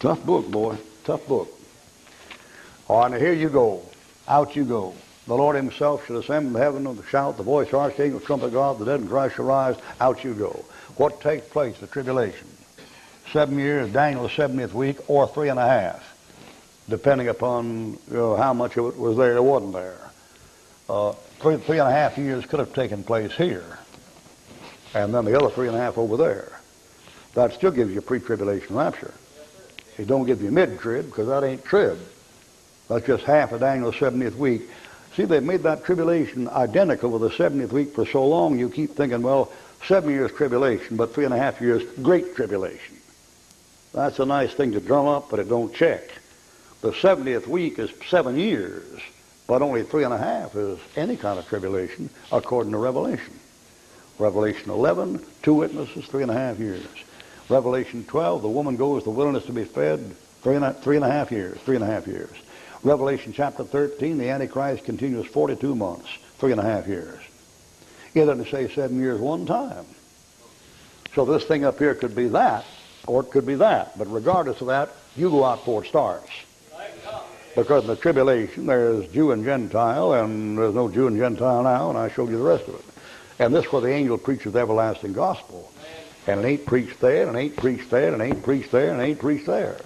Tough book, boy. Tough book. All right, now here you go. Out you go. The Lord himself shall ascend from heaven with a shout, the voice of the archangel, the trumpet of God, the dead in Christ shall rise. Out you go. What takes place? The tribulation. 7 years, Daniel's 70th week, or 3.5, depending upon how much of it was there or wasn't there. 3.5 years could have taken place here, and then the other 3.5 over there. That still gives you pre-tribulation rapture. It don't give you mid-trib, because that ain't trib. That's just half of Daniel's 70th week. See, they've made that tribulation identical with the 70th week for so long, you keep thinking, well, 7 years tribulation, but 3.5 years great tribulation. That's a nice thing to drum up, but it don't check. The 70th week is 7 years, but only 3.5 is any kind of tribulation, according to Revelation. Revelation 11, 2 witnesses, 3.5 years. Revelation 12, the woman goes to the wilderness to be fed, 3.5 years, 3.5 years. Revelation chapter 13, the Antichrist continues 42 months, 3.5 years. It doesn't say 7 years one time. So this thing up here could be that, or it could be that. But regardless of that, you go out before it starts. Because in the tribulation, there's Jew and Gentile, and there's no Jew and Gentile now, and I showed you the rest of it. And this is where the angel preaches the everlasting gospel. And it ain't preached there, and it ain't preached there, and it ain't preached there, and it ain't preached there.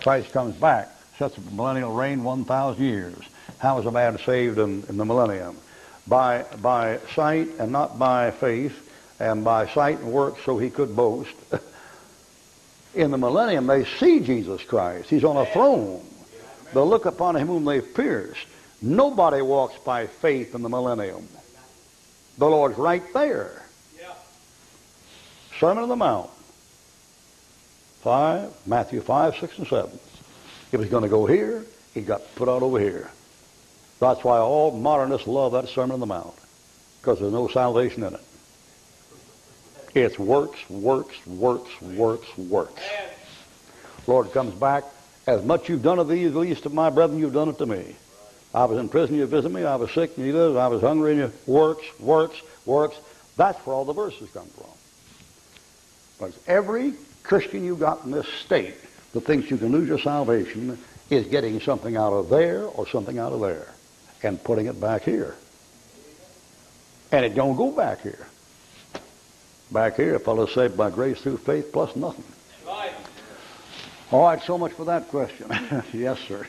Christ comes back, sets up a millennial reign 1,000 years. How is a man saved in the millennium? By sight and not by faith, and by sight and works so he could boast. In the millennium, they see Jesus Christ. He's on a throne. They'll look upon him whom they've pierced. Nobody walks by faith in the millennium. The Lord's right there. Sermon on the Mount. Matthew 5, 6, and 7. If he's going to go here, he got put out over here. That's why all modernists love that Sermon on the Mount, because there's no salvation in it. It's works, works, works, works, works. Lord comes back. As much you've done of these, the least of my brethren, you've done it to me. I was in prison, you visited me. I was sick, and you did. I was hungry, and you works, works, works. That's where all the verses come from. Because every Christian you got in this state that thinks you can lose your salvation is getting something out of there or something out of there and putting it back here. And it don't go back here. Back here, a fellow's saved by grace through faith plus nothing. All right, so much for that question. Yes, sir.